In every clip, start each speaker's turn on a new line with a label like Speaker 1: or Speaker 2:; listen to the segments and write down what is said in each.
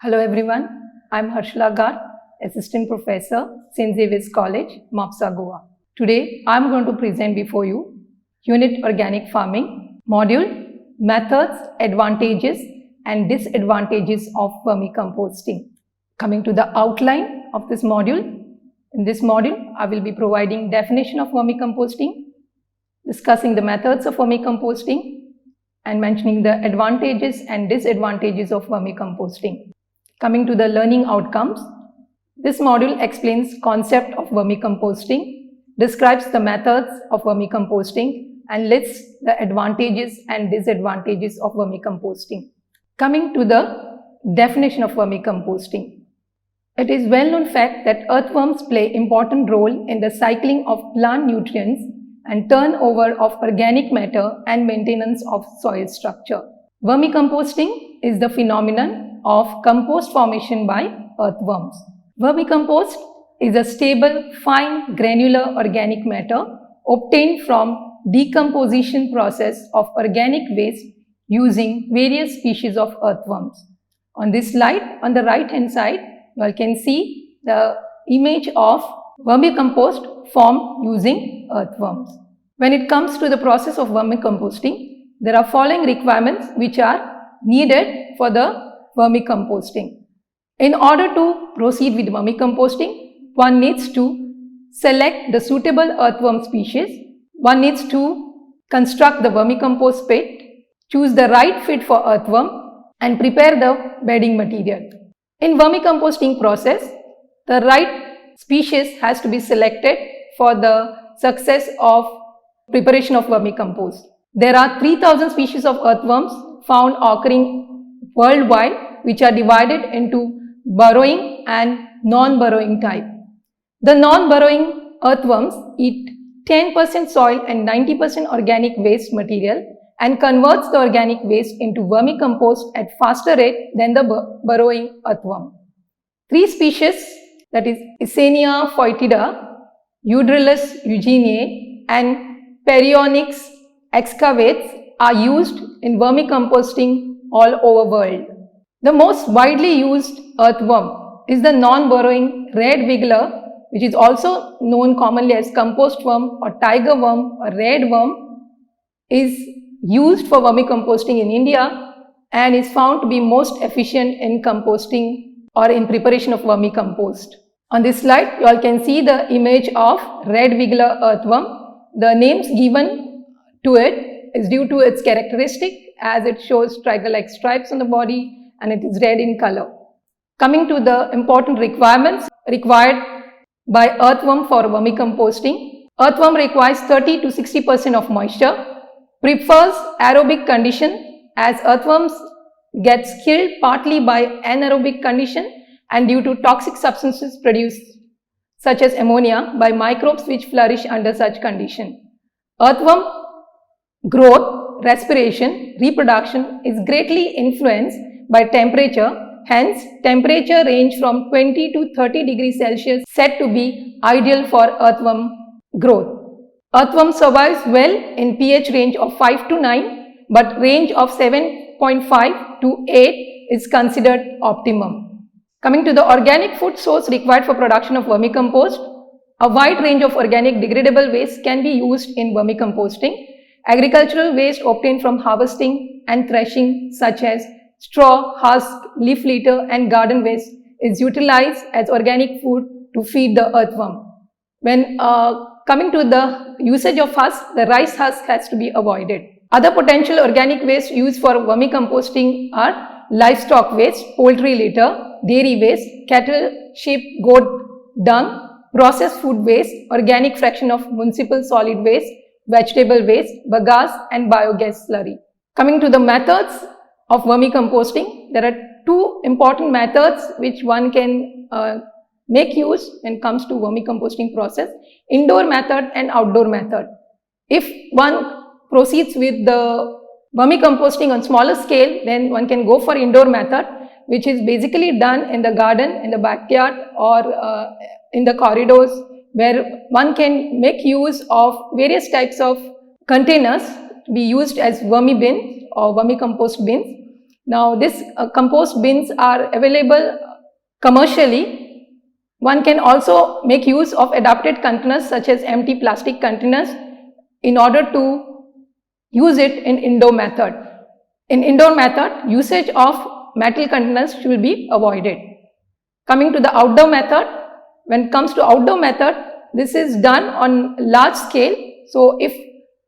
Speaker 1: Hello everyone, I'm Harshla Gar, Assistant Professor, St. Xavier's College, Mapsa, Goa. Today, I'm going to present before you Unit Organic Farming Module, Methods, Advantages and Disadvantages of Vermicomposting. Coming to the outline of this module, in this module, I will be providing definition of vermicomposting, discussing the methods of vermicomposting, and mentioning the advantages and disadvantages of vermicomposting. Coming to the learning outcomes, this module explains concept of vermicomposting, describes the methods of vermicomposting, and lists the advantages and disadvantages of vermicomposting. Coming to the definition of vermicomposting. It is well-known fact that earthworms play important role in the cycling of plant nutrients and turnover of organic matter and maintenance of soil structure. Vermicomposting is the phenomenon of compost formation by earthworms. Vermicompost is a stable, fine, granular organic matter obtained from decomposition process of organic waste using various species of earthworms. On this slide, on the right hand side, you can see the image of vermicompost formed using earthworms. When it comes to the process of vermicomposting, there are following requirements which are needed for the vermicomposting. In order to proceed with vermicomposting, one needs to select the suitable earthworm species, one needs to construct the vermicompost pit, choose the right fit for earthworm, and prepare the bedding material. In vermicomposting process, the right species has to be selected for the success of preparation of vermicompost. There are 3000 species of earthworms found occurring worldwide, which are divided into burrowing and non-burrowing type. The non-burrowing earthworms eat 10% soil and 90% organic waste material and converts the organic waste into vermicompost at faster rate than the burrowing earthworm. 3 species, that is Eisenia foetida, Eudralis eugeniae and Perionyx excavates are used in vermicomposting all over world. The most widely used earthworm is the non-burrowing red wiggler, which is also known commonly as compost worm or tiger worm or red worm, is used for vermicomposting in India and is found to be most efficient in composting or in preparation of vermicompost. On this slide, you all can see the image of red wiggler earthworm. The names given to it is due to its characteristic as it shows tiger-like stripes on the body and it is red in color. Coming to the important requirements required by earthworm for vermicomposting. Earthworm requires 30 to 60% of moisture, prefers aerobic condition as earthworms gets killed partly by anaerobic condition and due to toxic substances produced such as ammonia by microbes which flourish under such condition. Earthworm growth, respiration, reproduction is greatly influenced by temperature. Hence, temperature range from 20 to 30 degrees Celsius said to be ideal for earthworm growth. Earthworm survives well in pH range of 5 to 9, but range of 7.5 to 8 is considered optimum. Coming to the organic food source required for production of vermicompost, a wide range of organic degradable waste can be used in vermicomposting. Agricultural waste obtained from harvesting and threshing such as straw, husk, leaf litter and garden waste is utilized as organic food to feed the earthworm. When coming to the usage of husk, the rice husk has to be avoided. Other potential organic waste used for vermicomposting are livestock waste, poultry litter, dairy waste, cattle, sheep, goat dung, processed food waste, organic fraction of municipal solid waste, vegetable waste, bagasse and biogas slurry. Coming to the methods of vermicomposting, there are 2 important methods which one can make use when it comes to vermicomposting process, indoor method and outdoor method. If one proceeds with the vermicomposting on smaller scale, then one can go for indoor method, which is basically done in the garden, in the backyard or in the corridors, where one can make use of various types of containers to be used as vermi bins or vermicompost bins. Now this compost bins are available commercially. One can also make use of adapted containers such as empty plastic containers in order to use it in indoor method. In indoor method, usage of metal containers should be avoided. Coming to the outdoor method, when it comes to outdoor method, this is done on large scale. So if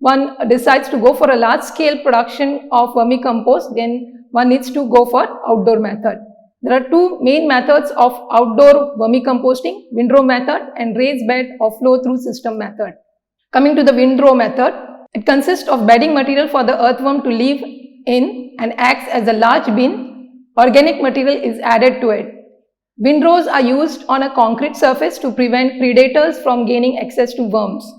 Speaker 1: one decides to go for a large scale production of vermicompost, then one needs to go for outdoor method. There are two main methods of outdoor vermicomposting, windrow method and raised bed or flow through system method. Coming to the windrow method, it consists of bedding material for the earthworm to live in and acts as a large bin. Organic material is added to it. Windrows are used on a concrete surface to prevent predators from gaining access to worms.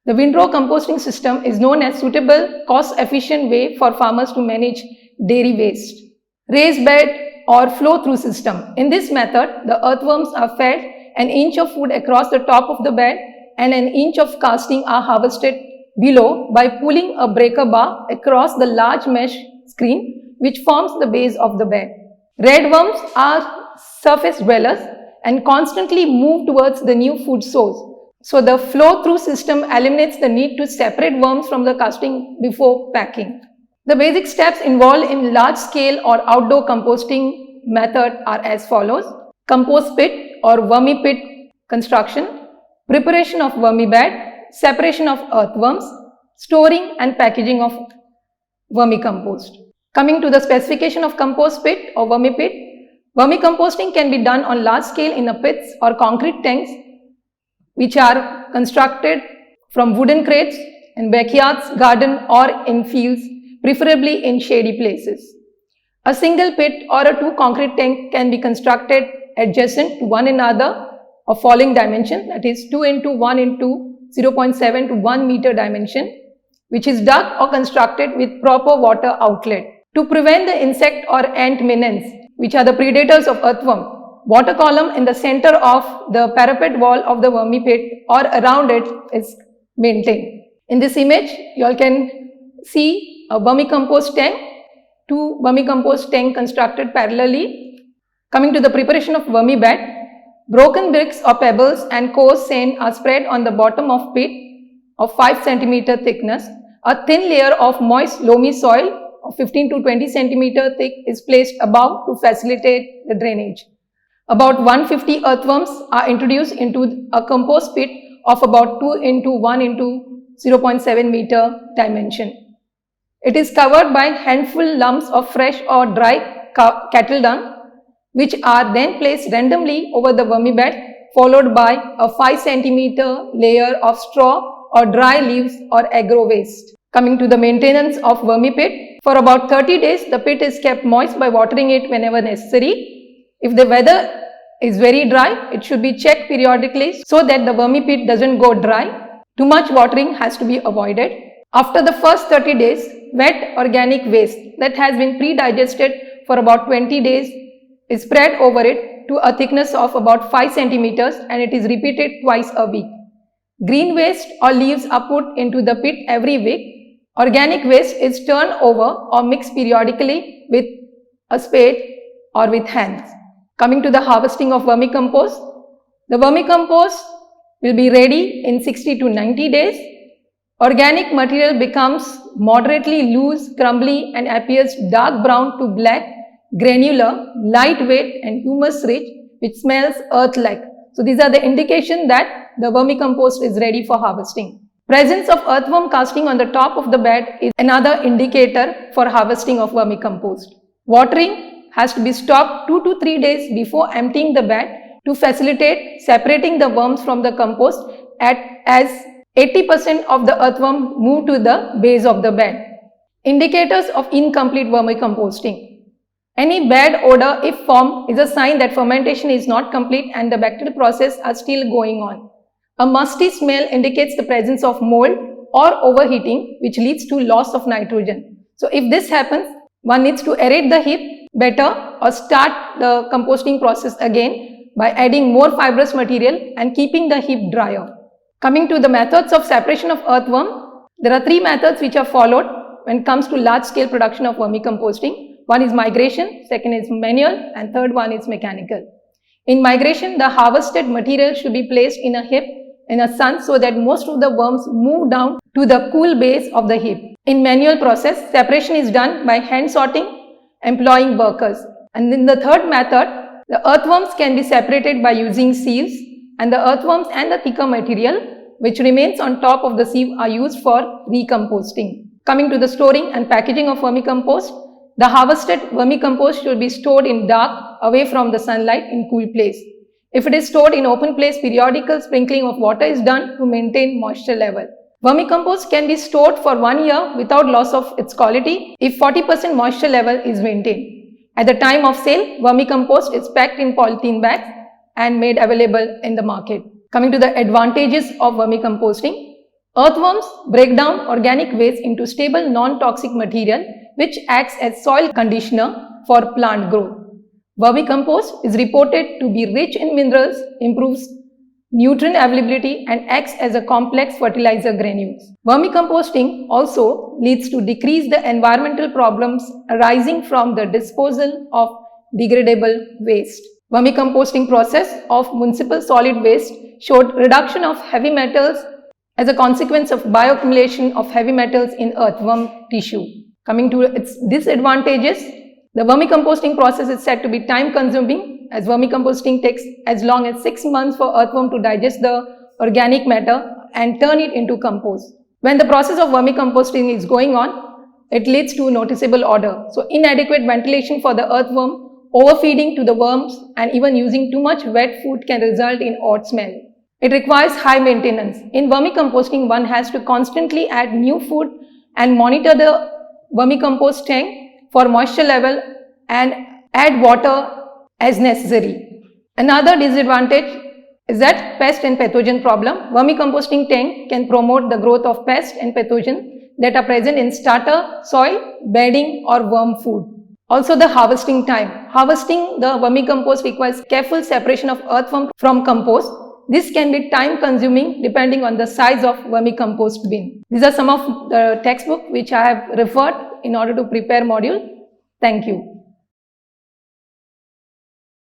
Speaker 1: The windrow composting system is known as suitable, cost-efficient way for farmers to manage dairy waste. Raised bed or flow-through system. In this method, the earthworms are fed an inch of food across the top of the bed and an inch of casting are harvested below by pulling a breaker bar across the large mesh screen which forms the base of the bed. Red worms are surface dwellers and constantly move towards the new food source. So the flow-through system eliminates the need to separate worms from the casting before packing. The basic steps involved in large-scale or outdoor composting method are as follows. Compost pit or vermipit construction, preparation of vermibed, separation of earthworms, storing and packaging of vermicompost. Coming to the specification of compost pit or vermipit, vermicomposting can be done on large scale in a pits or concrete tanks which are constructed from wooden crates in backyards, garden or in fields, preferably in shady places. A single pit or a two concrete tank can be constructed adjacent to one another of following dimension, that is 2 into 1 into 0.7 to 1 meter dimension, which is dug or constructed with proper water outlet. To prevent the insect or ant menace, which are the predators of earthworm, water column in the center of the parapet wall of the vermipit or around it is maintained. In this image, you all can see a vermicompost tank, two vermicompost tank constructed parallelly. Coming to the preparation of vermibed, broken bricks or pebbles and coarse sand are spread on the bottom of pit of 5 cm thickness. A thin layer of moist loamy soil of 15 to 20 cm thick is placed above to facilitate the drainage. About 150 earthworms are introduced into a compost pit of about 2 into 1 into 0.7 meter dimension. It is covered by handful lumps of fresh or dry cattle dung, which are then placed randomly over the vermibed, followed by a 5 cm layer of straw or dry leaves or agro waste. Coming to the maintenance of vermipit, for about 30 days, the pit is kept moist by watering it whenever necessary. If the weather is very dry, it should be checked periodically so that the vermipit doesn't go dry. Too much watering has to be avoided. After the first 30 days, wet organic waste that has been pre-digested for about 20 days is spread over it to a thickness of about 5 cm and it is repeated twice a week. Green waste or leaves are put into the pit every week. Organic waste is turned over or mixed periodically with a spade or with hands. Coming to the harvesting of vermicompost, the vermicompost will be ready in 60 to 90 days. Organic material becomes moderately loose, crumbly and appears dark brown to black, granular, lightweight and humus rich, which smells earth-like. So these are the indication that the vermicompost is ready for harvesting. Presence of earthworm casting on the top of the bed is another indicator for harvesting of vermicompost. Watering has to be stopped 2 to 3 days before emptying the bed to facilitate separating the worms from the compost as 80% of the earthworm move to the base of the bed. Indicators of incomplete vermicomposting. Any bad odor, if formed, is a sign that fermentation is not complete and the bacterial process are still going on. A musty smell indicates the presence of mold or overheating, which leads to loss of nitrogen. So if this happens, one needs to aerate the heap better or start the composting process again by adding more fibrous material and keeping the heap drier. Coming to the methods of separation of earthworm, there are 3 methods which are followed when it comes to large scale production of vermicomposting. One is migration, second is manual, and third one is mechanical. In migration, the harvested material should be placed in a heap in a sun so that most of the worms move down to the cool base of the heap. In manual process, separation is done by hand sorting, employing workers. And in the third method, the earthworms can be separated by using sieves, and the earthworms and the thicker material which remains on top of the sieve are used for recomposting. Coming to the storing and packaging of vermicompost, the harvested vermicompost should be stored in dark, away from the sunlight, in cool place. If it is stored in open place, periodical sprinkling of water is done to maintain moisture level. Vermicompost can be stored for 1 year without loss of its quality if 40% moisture level is maintained. At the time of sale, vermicompost is packed in polythene bags and made available in the market. Coming to the advantages of vermicomposting, earthworms break down organic waste into stable non-toxic material which acts as soil conditioner for plant growth. Vermicompost is reported to be rich in minerals, improves nutrient availability and acts as a complex fertilizer granules. Vermicomposting also leads to decrease the environmental problems arising from the disposal of degradable waste. Vermicomposting process of municipal solid waste showed reduction of heavy metals as a consequence of bioaccumulation of heavy metals in earthworm tissue. Coming to its disadvantages, the vermicomposting process is said to be time consuming as vermicomposting takes as long as 6 months for earthworm to digest the organic matter and turn it into compost. When the process of vermicomposting is going on, it leads to noticeable odor. So inadequate ventilation for the earthworm, overfeeding to the worms and even using too much wet food can result in odd smell. It requires high maintenance. In vermicomposting, one has to constantly add new food and monitor the vermicompost tank for moisture level and add water as necessary. Another disadvantage is that pest and pathogen problem. Vermicomposting tank can promote the growth of pests and pathogen that are present in starter, soil, bedding or worm food. Also the harvesting time. Harvesting the vermicompost requires careful separation of earthworm from compost. This can be time consuming depending on the size of vermicompost bin. These are some of the textbook which I have referred in order to prepare module. Thank you.